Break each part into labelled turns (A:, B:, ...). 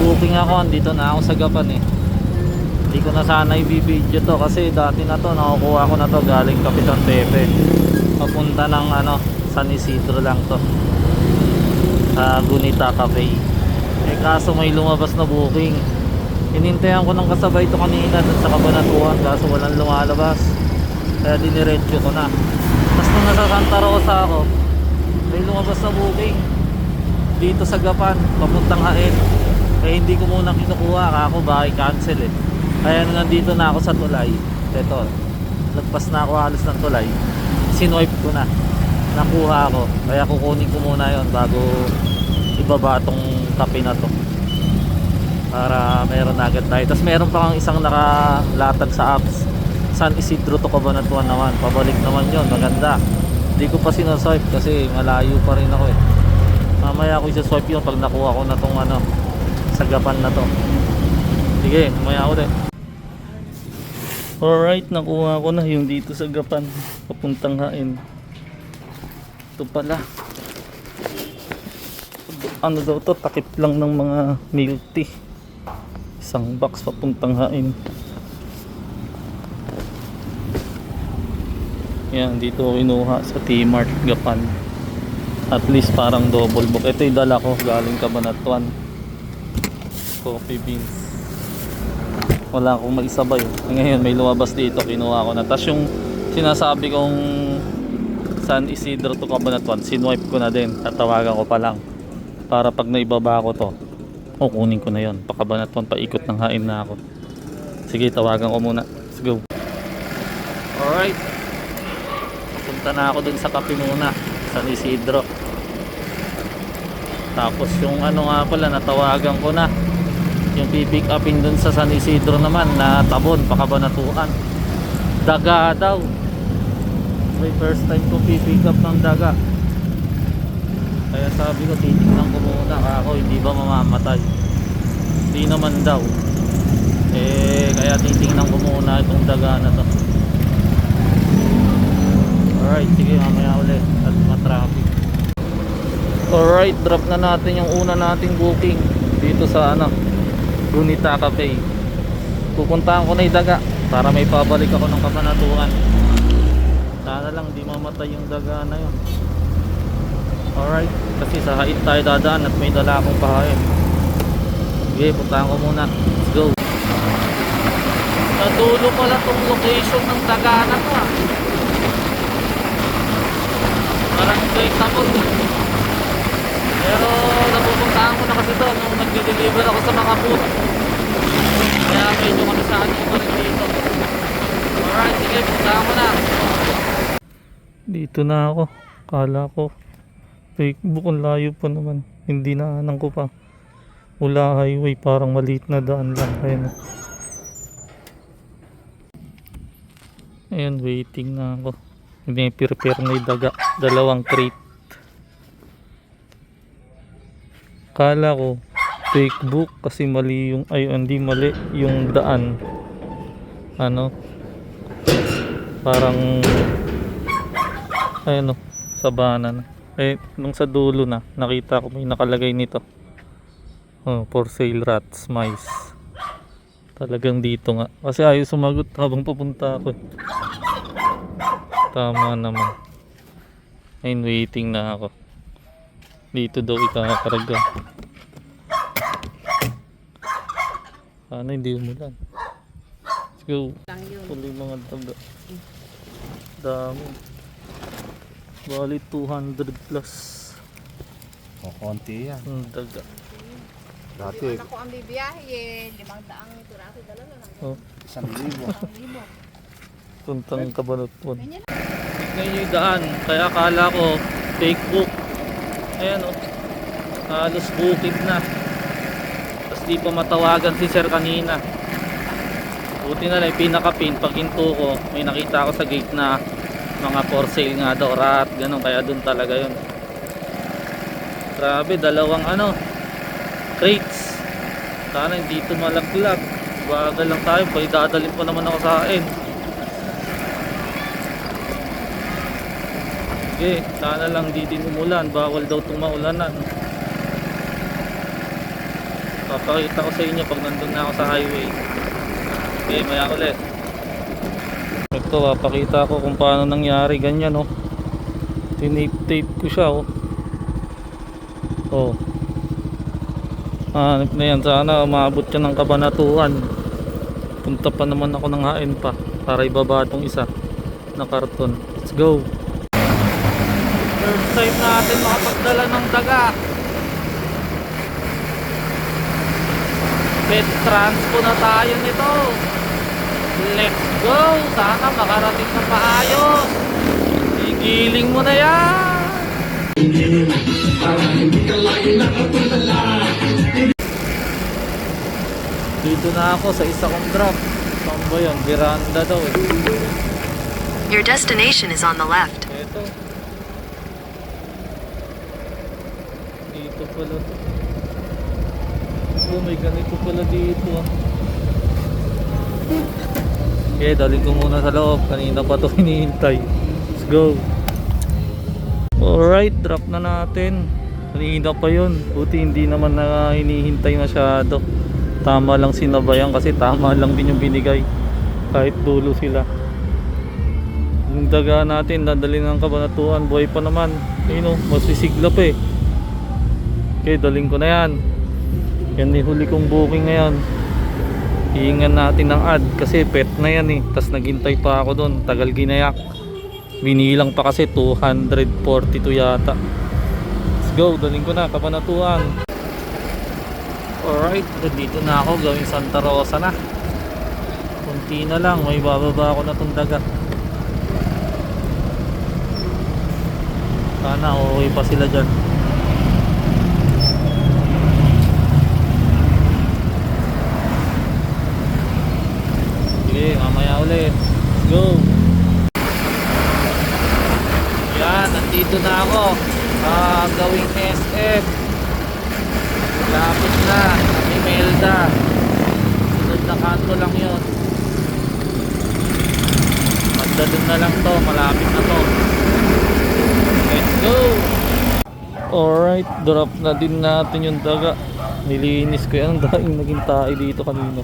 A: booking ako, andito na ako sa Gapan eh. Hindi ko na sana i-video to kasi dati na to, nakukuha ko na to galing Kapitan Pepe. Papunta ng San Isidro lang to, sa Gunita Cafe. Eh kaso may lumabas na booking. Hinintayan ko ng kasabay to kanina dun sa Cabanatuan, kaso walang lumalabas. Kaya diniretso ko na. Tapos nung nasa Santa Rosa ako, may lumabas na booking dito sa Gapan, papuntang Hain. Eh hindi ko muna kinukuha, ako baka i-cancel eh. Kaya nandito na ako sa tulay. Eto, lagpas na ako halos ng tulay. Sinwipe ko na, nakuha ako. Kaya kukunin ko muna yon bago ibaba tong kape na to, para meron na agad tayo. Tapos meron pa kang isang nakalatag sa apps, San Isidro to Cabanatuan naman, pabalik naman yon, maganda. Hindi ko pa sinoswipe kasi malayo pa rin ako eh. Mamaya ako isa-swipe yun pag nakuha ko na tong sa Gapan na to. Sige, mamaya ulit. Alright, nakuha ko na yung dito sa Gapan, papuntang Hain. Ito pala, ano daw to, takip lang ng mga milk tea. Isang box papuntang Hain. Yan, dito ko kinuha sa T-Mart Gapan. At least parang double book. Ito yung dala ko galing Cabanatuan, coffee beans. Wala akong maisabay. Ngayon may lumabas dito, kinuha ko na. Tapos yung sinasabi kong San Isidro to Cabanatuan, sinwipe ko na din. Tatawagan ko pa lang para pag naibaba ko to, kunin ko na yon. Pa Cabanatuan, paikot ng Hain na ako. Sige, tawagan ko muna. Let's go. Alright, punta na ako dun sa kape muna, San Isidro. Tapos yung nga pala, natawagan ko na yung pipick upin dun sa San Isidro naman na Tabon, pa Cabanatuan. Daga daw. May first time ko pipick up ng daga. Kaya sabi ko, titignan ko muna ako, hindi ba mamamatay. Hindi naman daw. Eh kaya titignan ko muna itong daga na to. Alright, sige, mamaya ulit at matraffic. Alright, drop na natin yung una nating booking dito sa Gunita Cafe. Pupuntahan ko na yung daga para may pabalik ako ng Cabanatuan. Sana lang di mamatay yung daga na yun. Alright, kasi sa Hain tayo dadaan at may dala akong pahain. Sige, puntahan ko muna. Let's go. Sa dulo pala itong location ng daga na to Parang straight tapos. Pero napupuntahan ko na kasi to nung nagde-deliver ako sa mga food. Kaya medyo kamisaan ko pa rin dito. Alright, sige, puntahan ko na. Dito na ako. Kala ko fake book, ang layo pa naman. Hindi naanan ko pa. Mula highway, parang maliit na daan lang. Ayan, waiting na ako. Hindi prepare na yung daga. 2 crate. Kala ko fake book kasi mali yung, hindi mali yung daan. Parang sabanan. Nung sa dulo na nakita ko may nakalagay nito, for sale rats mice. Talagang dito nga kasi ayaw sumagot habang papunta ako. Tama naman. Ayun, waiting na ako. Dito daw ikakarga. Sana hindi umulan. Let's go. Tuloy mga daga. Dami. Bali 200 plus.
B: O, konti yan.
A: Daga.
B: Dati.
C: Ako ang bibiyahe 500 piraso dala lang.
B: 1,000.
A: Puntang Cabanatuan. Tignan nyo yung daan. Kaya akala ko fake book. Ayan halos bukid na. Tapos di pa matawagan si sir kanina. Buti na lang pinaka-pin. Pag hinto ko, may nakita ako sa gate na mga for sale nga daw, rat, ganun. Kaya dun talaga yun. Grabe, 2 crates. Sana hindi ito malaglag. Bagal lang tayo, dadalhin pa naman ako sa akin. Okay, sana lang di din umulan. Bawal daw itong maulanan. Papakita ko sa inyo pag nandun na ako sa highway. Okay, maya ulit. Ito, papakita ko kung paano nangyari ganyan, oh. Tinape-tape ko siya, oh. Oh. Hanip na yan. Sana umabot siya ng Kabanatuan. Punta pa naman ako ng hain pa para ibaba itong isa na karton. Let's go. First time natin makapagdala ng daga. Pet transpo na tayo nito. Let's go. Sana makarating na maayos. Igiling mo na yan. Dito na ako sa isa kong drop. Saan ba yun? Veranda daw eh.
D: Your destination is on the left.
A: Eto. Dito pala to. Oh, may ganito pala dito ah. Okay, dalhin ko muna sa loob. Kanina pa to hinihintay. Let's go. Alright, drop na natin. Kanina pa yun. Buti hindi naman na hinihintay masyado. Tama lang sinabayan kasi tama lang din yung binigay. Kahit dulo sila. Yung daga natin, dadalhin ng Kabanatuan. Buhay pa naman. Ayun o, masisigla pa eh. Okay, daling ko na yan. Yan yung huli kong booking ngayon. Hihingan natin ng ad kasi pet na yan eh. Tas naghintay pa ako doon. Tagal ginayak. Binilang pa kasi 242 yata. Let's go, daling ko na Kabanatuan. Alright, dito na ako. Gawing Santa Rosa na. Kunti na lang, may bababa ako na itong daga. Sana okay pa sila dyan. Sige, mamaya ulit. Let's go. Yan, nandito na ako. Gawing SF. Lapit na, Imelda. Sunod na kanto lang yun. Magdalun na lang to, malapit na to. Let's go. Alright, drop na din natin yung daga. Nilinis ko yan, dahil naging tayo dito kanino.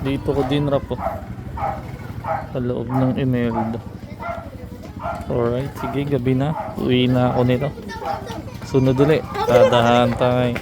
A: Dito ko din rap oh. Sa loob ng Imelda. Alright, sige, gabi na. Uwi na ako nito. Sunod ulit, dadahan tayo.